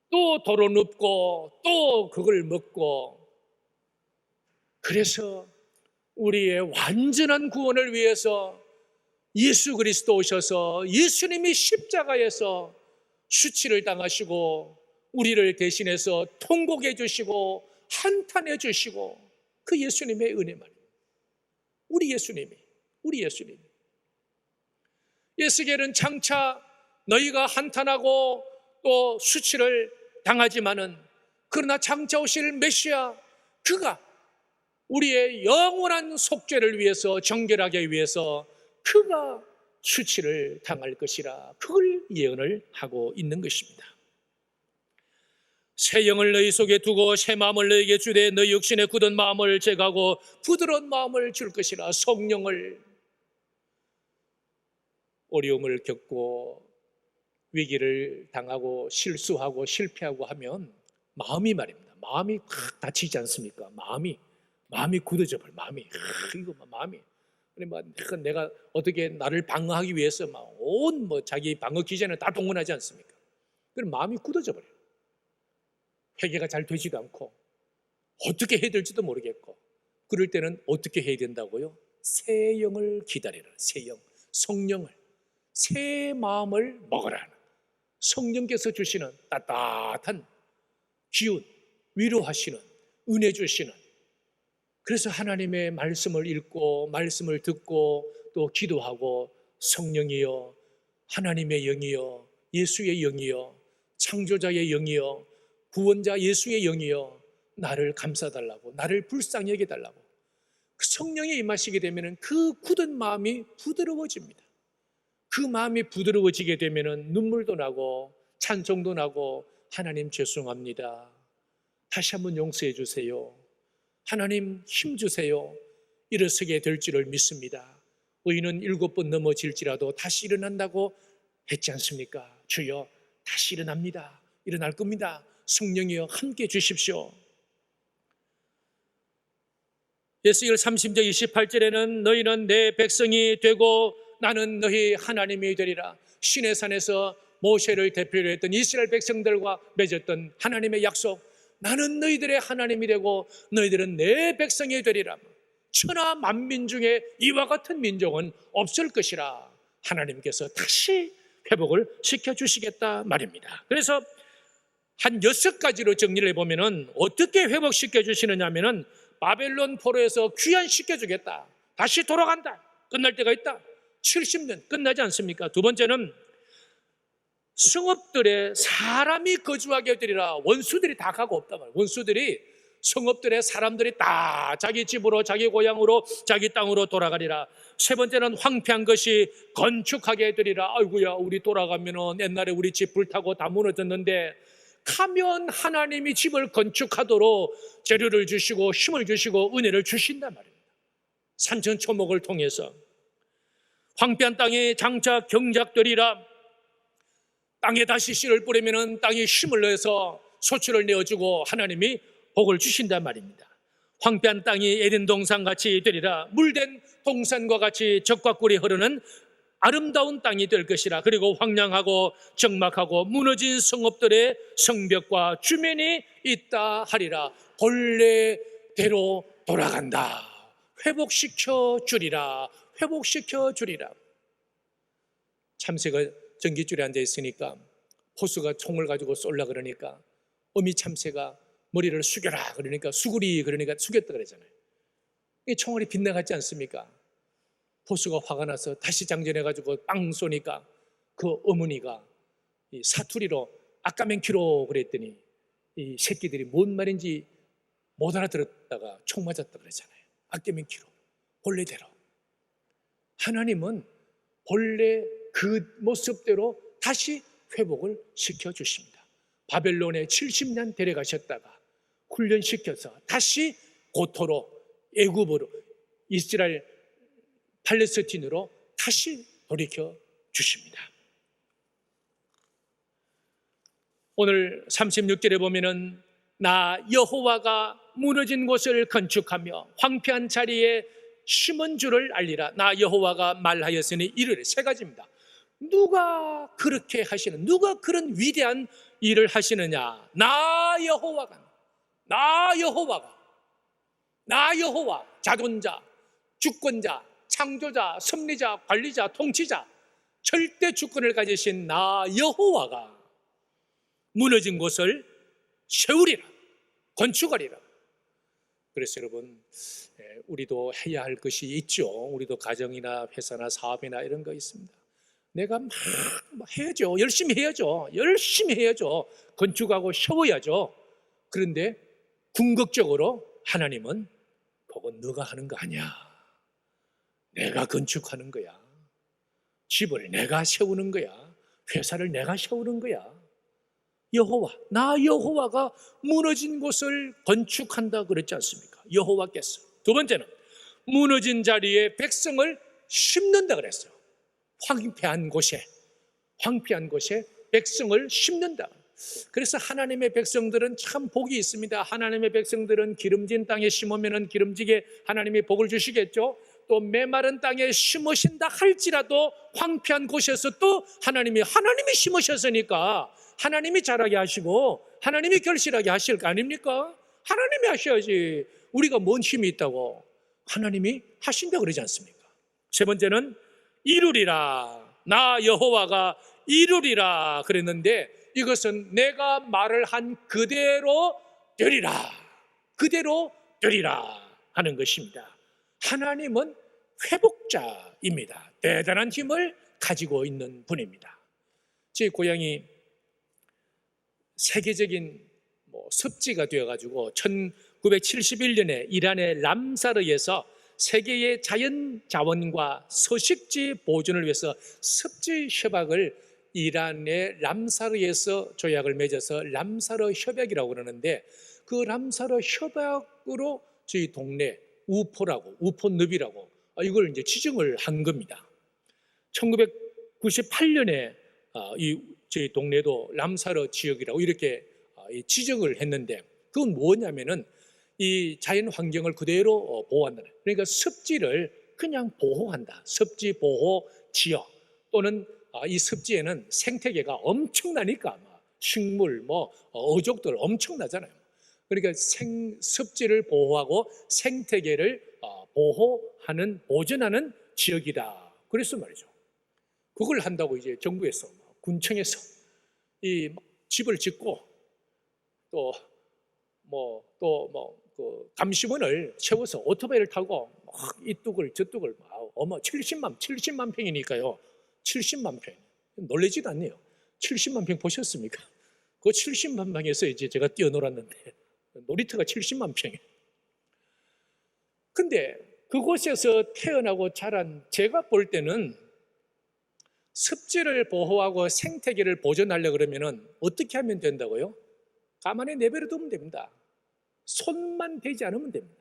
또 도로 눕고 또 그걸 먹고, 그래서 우리의 완전한 구원을 위해서 예수 그리스도 오셔서 예수님이 십자가에서 수치를 당하시고 우리를 대신해서 통곡해 주시고 한탄해 주시고, 그 예수님의 은혜 말입니다. 우리 예수님이 에스겔은 장차 너희가 한탄하고 또 수치를 당하지만은, 그러나 장차 오실 메시아, 그가 우리의 영원한 속죄를 위해서, 정결하게 위해서 그가 수치를 당할 것이라, 그걸 예언을 하고 있는 것입니다. 새 영을 너희 속에 두고 새 마음을 너희에게 주되 너희 육신의 굳은 마음을 제거하고 부드러운 마음을 줄 것이라. 성령을, 어려움을 겪고 위기를 당하고 실수하고 실패하고 하면 마음이 말입니다. 마음이 확 다치지 않습니까? 마음이 굳어져 버려. 마음이 내가 어떻게 나를 방어하기 위해서 온 자기 방어 기제는 다 동원하지 않습니까? 그럼 마음이 굳어져 버려요. 회개가 잘 되지도 않고 어떻게 해야 될지도 모르겠고, 그럴 때는 어떻게 해야 된다고요? 새 영을 기다리라. 새 영, 성령을, 새 마음을 먹으라. 성령께서 주시는 따뜻한 기운, 위로하시는, 은혜 주시는, 그래서 하나님의 말씀을 읽고 말씀을 듣고 또 기도하고 성령이여, 하나님의 영이여, 예수의 영이여, 창조자의 영이여, 구원자 예수의 영이여, 나를 감싸달라고, 나를 불쌍히 여겨달라고. 그 성령이 임하시게 되면 그 굳은 마음이 부드러워집니다. 그 마음이 부드러워지게 되면 눈물도 나고 찬송도 나고, 하나님 죄송합니다, 다시 한번 용서해 주세요, 하나님 힘 주세요, 일어서게 될 줄을 믿습니다. 의인은 7번 넘어질지라도 다시 일어난다고 했지 않습니까? 주여, 다시 일어납니다, 일어날 겁니다. 성령이여 함께 주십시오. 예수일 30장 28절에는 너희는 내 백성이 되고 나는 너희 하나님이 되리라. 시내산에서 모세를 대표로 했던 이스라엘 백성들과 맺었던 하나님의 약속, 나는 너희들의 하나님이 되고 너희들은 내 백성이 되리라. 천하 만민 중에 이와 같은 민족은 없을 것이라. 하나님께서 다시 회복을 시켜주시겠다 말입니다. 그래서 한 6가지로 정리를 해보면 어떻게 회복시켜 주시느냐 하면, 바벨론 포로에서 귀환시켜 주겠다, 다시 돌아간다, 끝날 때가 있다. 70년 끝나지 않습니까? 두 번째는 성읍들에 사람이 거주하게 되리라. 원수들이 다 가고 없단 말이에요. 원수들이 성읍들의 사람들이 다 자기 집으로, 자기 고향으로, 자기 땅으로 돌아가리라. 세 번째는 황폐한 것이 건축하게 되리라. 아이고야, 우리 돌아가면은 옛날에 우리 집 불타고 다 무너졌는데, 가면 하나님이 집을 건축하도록 재료를 주시고 힘을 주시고 은혜를 주신단 말입니다. 산천초목을 통해서 황폐한 땅에 장차 경작되리라. 땅에 다시 씨를 뿌리면 땅이 힘을 내서 소출을 내어주고 하나님이 복을 주신단 말입니다. 황폐한 땅이 에덴 동산같이 되리라. 물된 동산과 같이 젖과 꿀이 흐르는 아름다운 땅이 될 것이라. 그리고 황량하고 적막하고 무너진 성읍들의 성벽과 주변이 있다 하리라. 본래대로 돌아간다. 회복시켜 주리라. 회복시켜 주리라. 참새가 전깃줄에 앉아 있으니까 포수가 총을 가지고 쏠라 그러니까 어미 참새가 머리를 숙여라 그러니까 수구리 그러니까 숙였다 그러잖아요. 이 총알이 빗나갔지 않습니까? 포수가 화가 나서 다시 장전해가지고 빵 쏘니까 그 어머니가 이 사투리로 아까맨키로 그랬더니 이 새끼들이 뭔 말인지 못 알아들었다가 총 맞았다 그러잖아요. 아까맨키로, 본래대로. 하나님은 본래 그 모습대로 다시 회복을 시켜주십니다. 바벨론에 70년 데려가셨다가 훈련시켜서 다시 고토로, 애굽으로, 이스라엘 팔레스틴으로 다시 돌이켜 주십니다. 오늘 36절에 보면은 나 여호와가 무너진 곳을 건축하며 황폐한 자리에 심은 줄을 알리라. 나 여호와가 말하였으니 이르래. 세 가지입니다. 누가 그렇게 하시는, 누가 그런 위대한 일을 하시느냐? 나 여호와가, 나 여호와가, 나 여호와, 자존자, 주권자, 창조자, 섭리자, 관리자, 통치자, 절대 주권을 가지신 나 여호와가 무너진 곳을 세우리라, 건축하리라. 그래서 여러분, 우리도 해야 할 것이 있죠. 우리도 가정이나 회사나 사업이나 이런 거 있습니다. 내가 막 해야죠. 열심히 해야죠. 열심히 해야죠. 건축하고 세워야죠. 그런데 궁극적으로 하나님은 그건 너가 하는 거 아니야. 내가 건축하는 거야. 집을 내가 세우는 거야. 회사를 내가 세우는 거야. 여호와, 나 여호와가 무너진 곳을 건축한다 그랬지 않습니까? 여호와께서. 두 번째는 무너진 자리에 백성을 심는다 그랬어요. 황폐한 곳에 백성을 심는다. 그래서 하나님의 백성들은 참 복이 있습니다. 하나님의 백성들은 기름진 땅에 심으면 기름지게 하나님이 복을 주시겠죠. 또 메마른 땅에 심으신다 할지라도 황폐한 곳에서 또 하나님이 심으셨으니까 하나님이 자라게 하시고 하나님이 결실하게 하실 거 아닙니까? 하나님이 하셔야지. 우리가 뭔 힘이 있다고. 하나님이 하신다 그러지 않습니까? 세 번째는 이루리라. 나 여호와가 이루리라 그랬는데, 이것은 내가 말을 한 그대로 되리라, 그대로 되리라 하는 것입니다. 하나님은 회복자입니다. 대단한 힘을 가지고 있는 분입니다. 제 고향이 세계적인 습지가 되어가지고 1971년에 이란의 람사르에서 세계의 자연 자원과 서식지 보존을 위해서 습지 협약을 이란의 람사르에서 조약을 맺어서 람사르 협약이라고 그러는데, 그 람사르 협약으로 저희 동네 우포늪이라고 이걸 이제 지정을 한 겁니다. 1998년에 저희 동네도 람사르 지역이라고 이렇게 지정을 했는데, 그건 뭐냐면은 이 자연 환경을 그대로 보호한다. 그러니까 습지를 그냥 보호한다. 습지 보호 지역, 또는 이 습지에는 생태계가 엄청나니까 식물, 어족들 엄청나잖아요. 그러니까 습지를 보호하고 생태계를 보호하는, 보존하는 지역이다. 그래서 말이죠. 그걸 한다고 이제 정부에서, 군청에서 이 집을 짓고 그 감시원을 세워서 오토바이를 타고 막 이뚝을 저뚝을 70만 평이니까요. 70만 평. 놀라지도 않네요. 70만 평 보셨습니까? 그 70만 평에서 이제 제가 뛰어놀았는데 놀이터가 70만 평이에요. 근데 그곳에서 태어나고 자란 제가 볼 때는 습지를 보호하고 생태계를 보존하려고 그러면 어떻게 하면 된다고요? 가만히 내버려 두면 됩니다. 손만 대지 않으면 됩니다.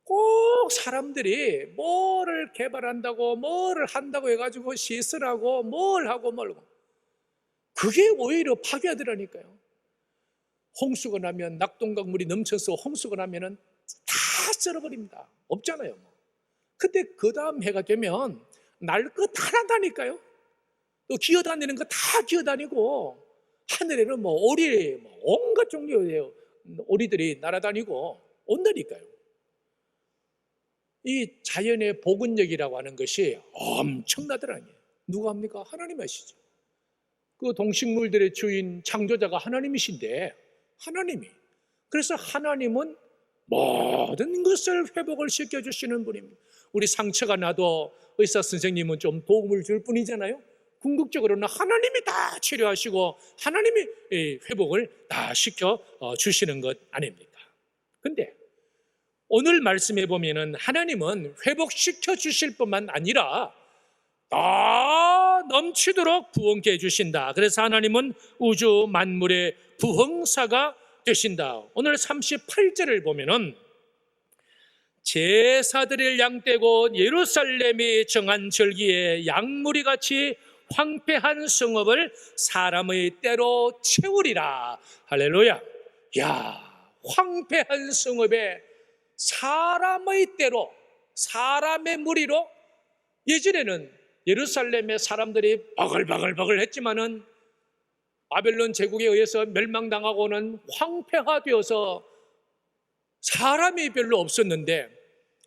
꼭 사람들이 뭐를 개발한다고, 뭐를 한다고 해가지고 시설하고 뭘 하고 말고, 그게 오히려 파괴하더라니까요. 홍수가 나면, 낙동강물이 넘쳐서 홍수가 나면은 다 썰어버립니다. 없잖아요. 근데 그 다음 해가 되면 날 것 다 난다니까요. 또 기어다니는 거 다 기어다니고, 하늘에는 오리, 온갖 종류의 오리들이 날아다니고 온다니까요. 이 자연의 복원력이라고 하는 것이 엄청나더라고요. 누가 합니까? 하나님 하시죠. 그 동식물들의 주인 창조자가 하나님이신데, 하나님이, 그래서 하나님은 모든 것을 회복을 시켜주시는 분입니다. 우리 상처가 나도 의사 선생님은 좀 도움을 줄 뿐이잖아요. 궁극적으로는 하나님이 다 치료하시고 하나님이 회복을 다 시켜 주시는 것 아닙니까? 근데 오늘 말씀해 보면은 하나님은 회복시켜 주실 뿐만 아니라 다 넘치도록 부흥케 해주신다. 그래서 하나님은 우주 만물의 부흥사가 되신다. 오늘 38절을 보면은 제사드릴 양 떼고 예루살렘이 정한 절기에 양무리같이 황폐한 성읍을 사람의 때로 채우리라. 할렐루야. 야, 황폐한 성읍에 사람의 때로, 사람의 무리로. 예전에는 예루살렘의 사람들이 바글바글 했지만은 바벨론 제국에 의해서 멸망당하고는 황폐화되어서 사람이 별로 없었는데,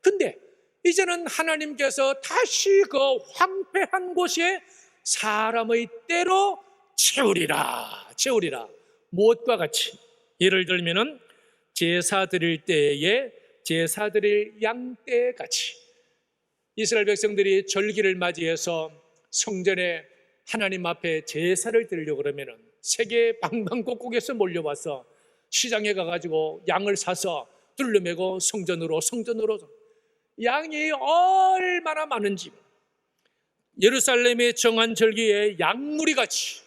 근데 이제는 하나님께서 다시 그 황폐한 곳에 사람의 때로 채우리라. 무엇과 같이? 예를 들면은 제사 드릴 때에 제사 드릴 양 때 같이, 이스라엘 백성들이 절기를 맞이해서 성전에 하나님 앞에 제사를 드리려고 그러면은 세계 방방곡곡에서 몰려와서 시장에 가가지고 양을 사서 둘러매고 성전으로 양이 얼마나 많은지, 예루살렘의 정한 절기에 양무리같이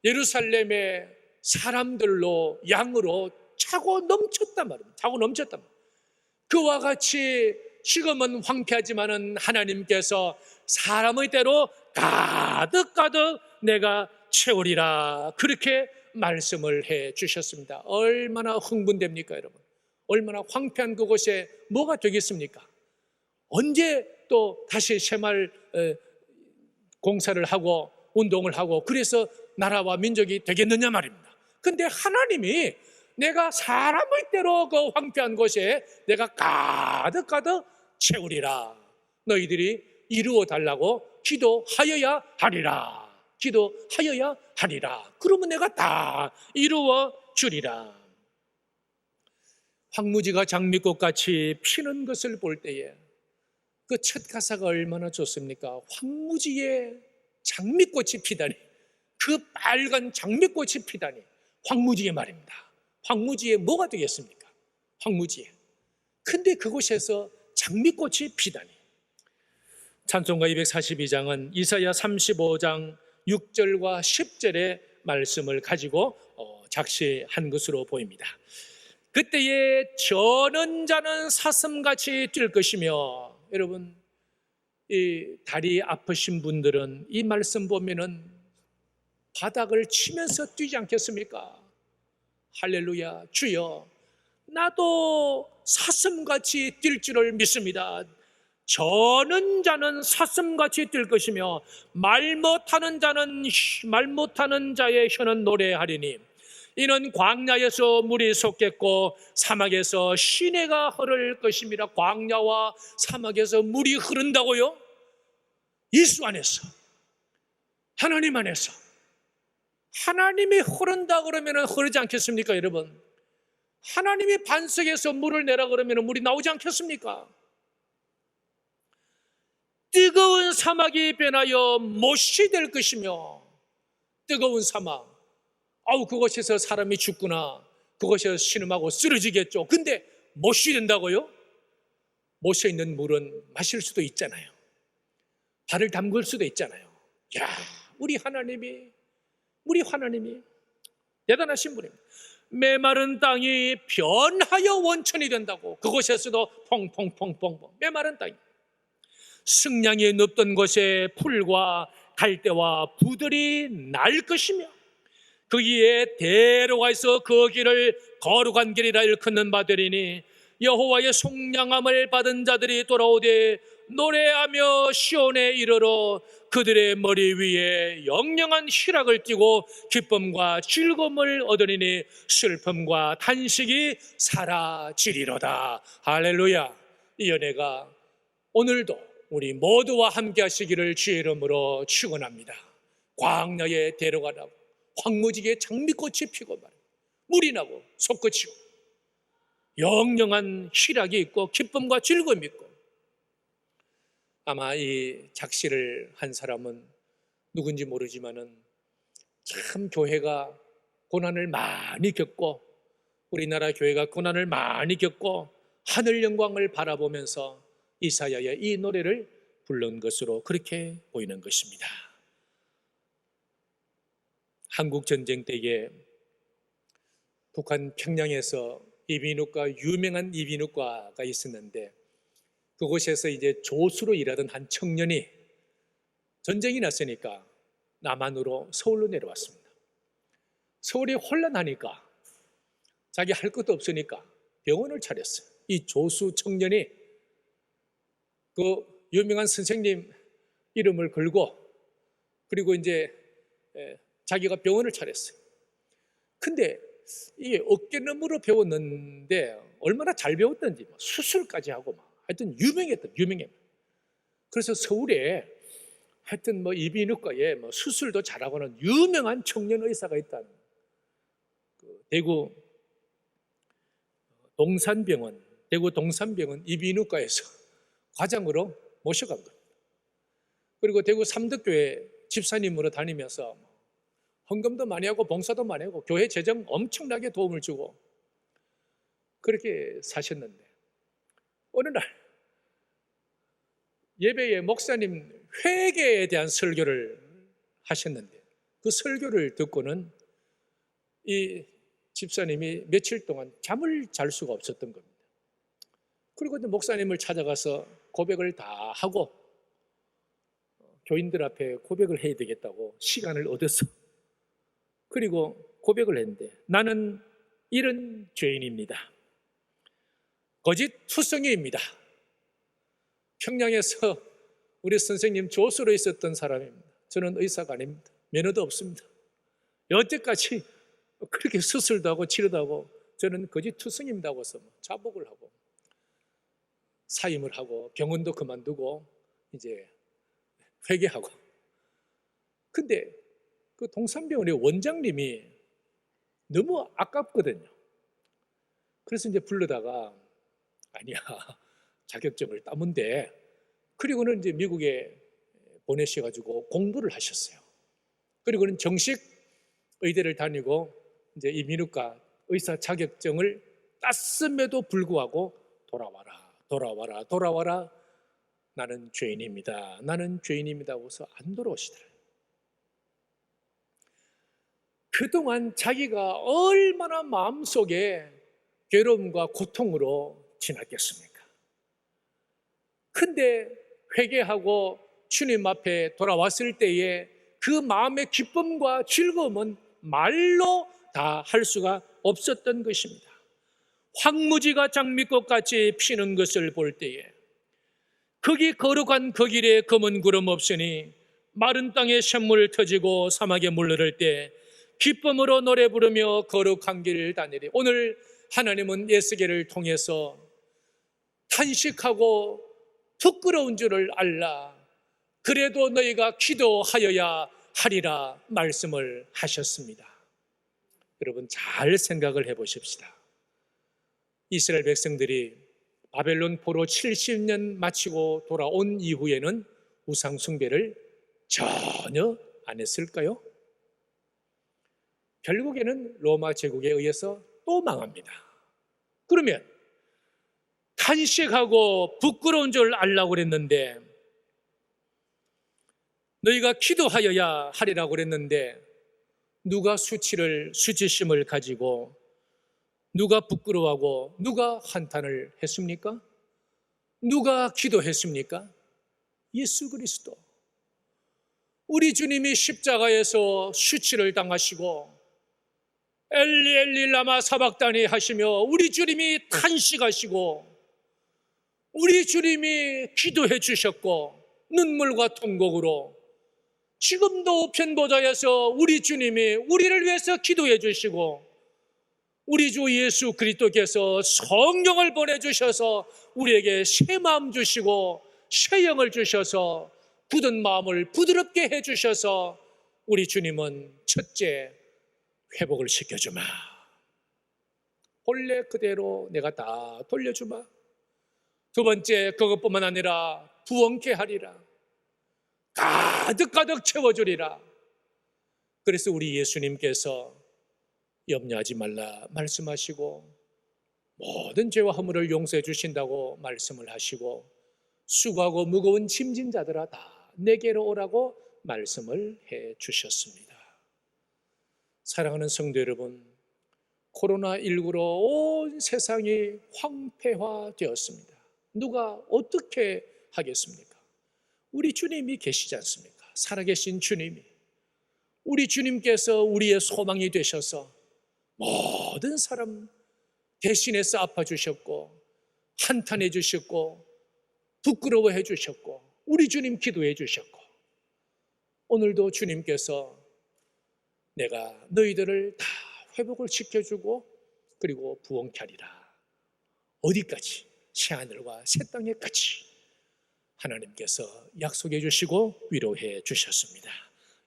예루살렘의 사람들로, 양으로 차고 넘쳤단 말입니다. 그와 같이 지금은 황폐하지만은 하나님께서 사람의 때로 가득 내가 채우리라, 그렇게 말씀을 해 주셨습니다. 얼마나 흥분됩니까, 여러분? 얼마나 황폐한 그곳에 뭐가 되겠습니까? 언제 또 다시 새마을 공사를 하고 운동을 하고 그래서 나라와 민족이 되겠느냐 말입니다. 근데 하나님이 내가 사람의 때로 그 황폐한 곳에 내가 가득 채우리라. 너희들이 이루어 달라고 기도하여야 하리라. 기도하여야 하리라. 그러면 내가 다 이루어 주리라. 황무지가 장미꽃같이 피는 것을 볼 때에 그 첫 가사가 얼마나 좋습니까? 황무지에 장미꽃이 피다니, 그 빨간 장미꽃이 피다니. 황무지에 말입니다. 황무지에 뭐가 되겠습니까? 황무지에. 근데 그곳에서 장미꽃이 피다니. 찬송가 242장은 이사야 35장 6절과 10절의 말씀을 가지고 작시한 것으로 보입니다. 그때에 저는 자는 사슴같이 뛸 것이며, 여러분, 이 다리 아프신 분들은 이 말씀 보면은 바닥을 치면서 뛰지 않겠습니까? 할렐루야. 주여, 나도 사슴같이 뛸 줄을 믿습니다. 저는 자는 사슴같이 뛸 것이며 말 못하는 자의 혀는 노래하리니 이는 광야에서 물이 솟겠고 사막에서 시내가 흐를 것입니다. 광야와 사막에서 물이 흐른다고요? 예수 안에서, 하나님 안에서. 하나님이 흐른다 그러면 흐르지 않겠습니까, 여러분? 하나님이 반석에서 물을 내라 그러면 물이 나오지 않겠습니까? 뜨거운 사막이 변하여 못이 될 것이며, 뜨거운 사막, 그곳에서 사람이 죽거나 그곳에서 신음하고 쓰러지겠죠. 근데 못이 된다고요? 못에 있는 물은 마실 수도 있잖아요. 발을 담글 수도 있잖아요. 야, 우리 하나님이 대단하신 분입니다. 메마른 땅이 변하여 원천이 된다고. 그곳에서도 퐁퐁퐁퐁 메마른 땅이, 승량이 눕던 곳에 풀과 갈대와 부들이 날 것이며 거기에 대로가서 그 길을 거룩한 길이라 일컫는 바되리니 여호와의 속량함을 받은 자들이 돌아오되 노래하며 시온에 이르러 그들의 머리 위에 영영한 희락을 띠고 기쁨과 즐거움을 얻으리니 슬픔과 탄식이 사라지리로다. 할렐루야. 이 연회가 오늘도 우리 모두와 함께 하시기를 주의 이름으로 축원합니다. 광야에 데려가라고 황무지에 장미꽃이 피고 말이에요. 물이 나고 솟구치고 영영한 희락이 있고 기쁨과 즐거움이 있고. 아마 이 작시를 한 사람은 누군지 모르지만은 참 교회가 고난을 많이 겪고, 우리나라 교회가 고난을 많이 겪고 하늘 영광을 바라보면서 이사야의 이 노래를 부른 것으로 그렇게 보이는 것입니다. 한국 전쟁 때에 북한 평양에서 유명한 이비인후과가 있었는데, 그곳에서 이제 조수로 일하던 한 청년이 전쟁이 났으니까 남한으로 서울로 내려왔습니다. 서울이 혼란하니까 자기 할 것도 없으니까 병원을 차렸어요. 이 조수 청년이 그 유명한 선생님 이름을 걸고, 그리고 이제 자기가 병원을 차렸어요. 근데 이게 어깨너머로 배웠는데 얼마나 잘 배웠던지 수술까지 하고 하여튼 유명해. 그래서 서울에 하여튼 이비인후과에 수술도 잘하고는 유명한 청년 의사가 있다는, 대구 동산병원 이비인후과에서 과장으로 모셔간 겁니다. 그리고 대구 삼덕교회 집사님으로 다니면서 헌금도 많이 하고 봉사도 많이 하고 교회 재정 엄청나게 도움을 주고 그렇게 사셨는데, 어느 날 예배에 목사님 회개에 대한 설교를 하셨는데, 그 설교를 듣고는 이 집사님이 며칠 동안 잠을 잘 수가 없었던 겁니다. 그리고 목사님을 찾아가서 고백을 다 하고, 교인들 앞에 고백을 해야 되겠다고 시간을 얻어서, 그리고 고백을 했는데, 나는 이런 죄인입니다. 거짓 투성이입니다. 평양에서 우리 선생님 조수로 있었던 사람입니다. 저는 의사가 아닙니다. 면허도 없습니다. 여태까지 그렇게 수술도 하고 치료도 하고 저는 거짓 투성이입니다 하고서 자복을 하고 사임을 하고 병원도 그만두고 이제 회개하고. 근데 그 동산병원의 원장님이 너무 아깝거든요. 그래서 이제 불러다가 아니야, 자격증을 따면 돼. 그리고는 이제 미국에 보내셔가지고 공부를 하셨어요. 그리고는 정식 의대를 다니고 이제 이민후과 의사 자격증을 땄음에도 불구하고 돌아와라. 나는 죄인입니다. 하고서 안 돌아오시더라고요. 그동안 자기가 얼마나 마음속에 괴로움과 고통으로 지났겠습니까? 근데 회개하고 주님 앞에 돌아왔을 때에 그 마음의 기쁨과 즐거움은 말로 다 할 수가 없었던 것입니다. 황무지가 장미꽃같이 피는 것을 볼 때에 거기 걸어간 그 길에 검은 구름 없으니 마른 땅에 샘물 터지고 사막에 물 흐를 때 기쁨으로 노래 부르며 거룩한 길을 다니리. 오늘 하나님은 예수계를 통해서 탄식하고 부끄러운 줄을 알라. 그래도 너희가 기도하여야 하리라 말씀을 하셨습니다. 여러분 잘 생각을 해보십시다. 이스라엘 백성들이 바벨론 포로 70년 마치고 돌아온 이후에는 우상 숭배를 전혀 안 했을까요? 결국에는 로마 제국에 의해서 또 망합니다. 그러면 탄식하고 부끄러운 줄 알라고 그랬는데, 너희가 기도하여야 하리라고 그랬는데, 누가 수치심을 가지고 누가 부끄러워하고 누가 한탄을 했습니까? 누가 기도했습니까? 예수 그리스도. 우리 주님이 십자가에서 수치를 당하시고 엘리 엘리 라마 사박다니 하시며 우리 주님이 탄식하시고 우리 주님이 기도해 주셨고 눈물과 통곡으로 지금도 우편보좌에서 우리 주님이 우리를 위해서 기도해 주시고 우리 주 예수 그리스도께서 성령을 보내주셔서 우리에게 새 마음 주시고 새 영을 주셔서 굳은 마음을 부드럽게 해주셔서 우리 주님은 첫째 회복을 시켜주마. 본래 그대로 내가 다 돌려주마. 두 번째 그것뿐만 아니라 부엉케 하리라. 가득 채워주리라. 그래서 우리 예수님께서 염려하지 말라 말씀하시고 모든 죄와 허물을 용서해 주신다고 말씀을 하시고 수고하고 무거운 짐진 자들아 다 내게로 오라고 말씀을 해 주셨습니다. 사랑하는 성도 여러분, 코로나19로 온 세상이 황폐화되었습니다. 누가 어떻게 하겠습니까? 우리 주님이 계시지 않습니까? 살아계신 주님이, 우리 주님께서 우리의 소망이 되셔서 모든 사람 대신해서 아파주셨고 한탄해 주셨고 부끄러워해 주셨고 우리 주님 기도해 주셨고 오늘도 주님께서 내가 너희들을 다 회복을 시켜주고 그리고 부흥케 하리라. 어디까지? 새하늘과 새 땅에까지 하나님께서 약속해 주시고 위로해 주셨습니다.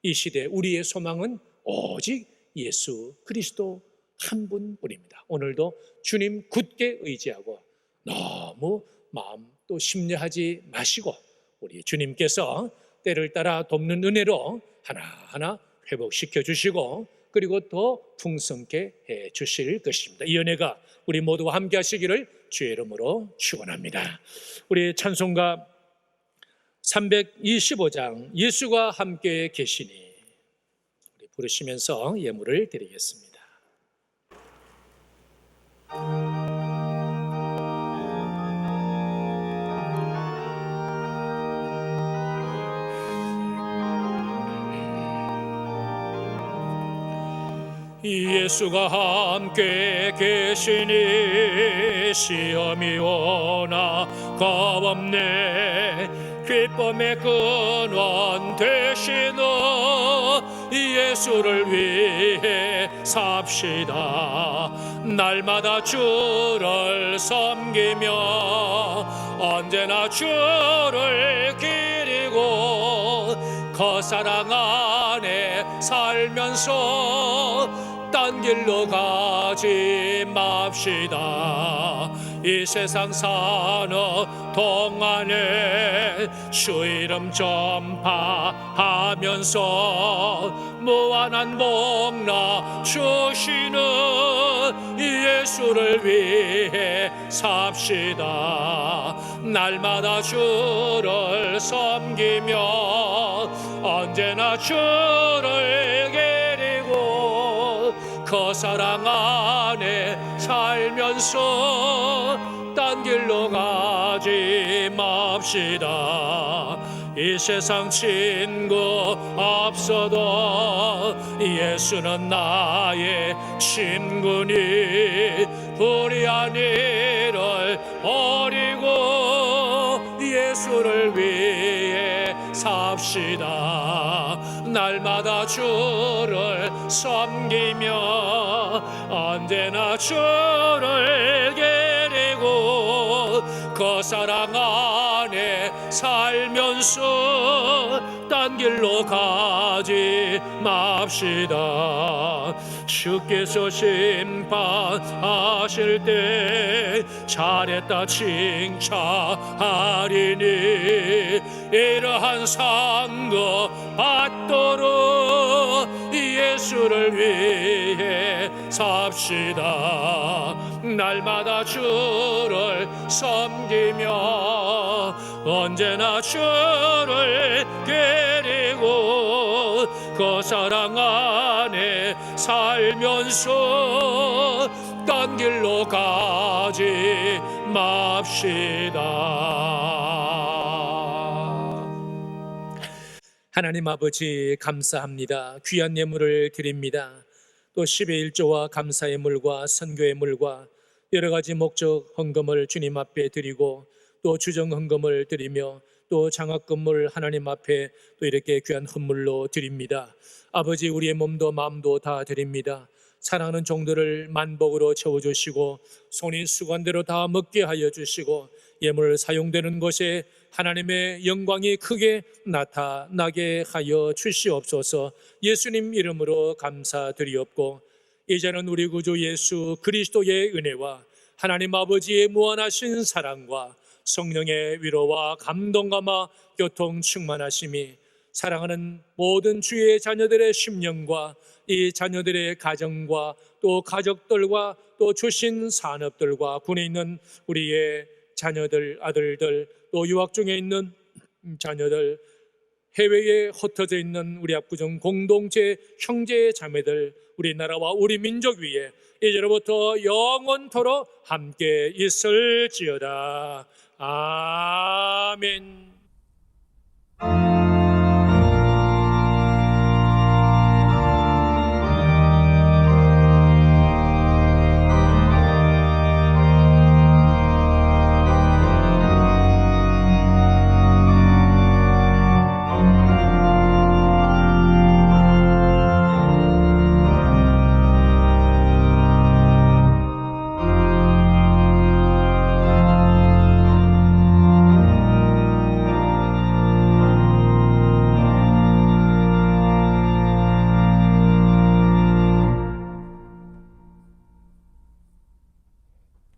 이 시대 우리의 소망은 오직 예수 그리스도 한 분뿐입니다. 오늘도 주님 굳게 의지하고 너무 마음 또 심려하지 마시고 우리 주님께서 때를 따라 돕는 은혜로 하나하나 회복시켜 주시고 그리고 더 풍성케 해 주실 것입니다. 이 은혜가 우리 모두와 함께 하시기를 주의 이름으로 축원합니다. 우리 찬송가 325장 예수가 함께 계시니 우리 부르시면서 예물을 드리겠습니다. 예수가 함께 계시니 시험이 오나 겁없네. 기쁨의 근원 되시는 예수를 위해 삽시다. 날마다 주를 섬기며 언제나 주를 기리고 그 사랑 안에 살면서 딴 길로 가지 맙시다. 이 세상 사는 동안에 주 이름 전파하면서 무한한 복나 주시는 예수를 위해 삽시다. 날마다 주를 섬기며 언제나 주를 기리고 그 사랑 안에 살면서 딴 길로 가지 맙시다. 이 세상 친구 없어도 예수는 나의 친구니 불의한 일을 버리고 예수를 위해 삽시다. 날마다 주를 섬기며 언제나 주를 기리고 그 사랑 안에 살면서 딴 길로 가지 맙시다. 주께서 심판하실 때 잘했다 칭찬하리니 이러한 상도 받도록 예수를 위해 삽시다. 날마다 주를 섬기며 언제나 주를 기리고 그 사랑 안에 살면서 딴 길로 가지 맙시다. 하나님 아버지 감사합니다. 귀한 예물을 드립니다. 또 10의 1조와 감사의 물과 선교의 물과 여러 가지 목적 헌금을 주님 앞에 드리고 또 주정 헌금을 드리며 또 장학금을 하나님 앞에 또 이렇게 귀한 헌물로 드립니다. 아버지 우리의 몸도 마음도 다 드립니다. 사랑하는 종들을 만복으로 채워주시고 손이 수건대로 다 먹게 하여 주시고 예물 사용되는 것에 하나님의 영광이 크게 나타나게 하여 주시옵소서. 예수님 이름으로 감사드리옵고 이제는 우리 구주 예수 그리스도의 은혜와 하나님 아버지의 무한하신 사랑과 성령의 위로와 감동감화 교통 충만하심이 사랑하는 모든 주의 자녀들의 심령과 이 자녀들의 가정과 또 가족들과 또 주신 산업들과 군에 있는 우리의 자녀들, 아들들, 또 유학 중에 있는 자녀들, 해외에 흩어져 있는 우리 압구정 공동체 형제 자매들, 우리나라와 우리 민족 위에 이제로부터 영원토록 함께 있을지어다. 아멘.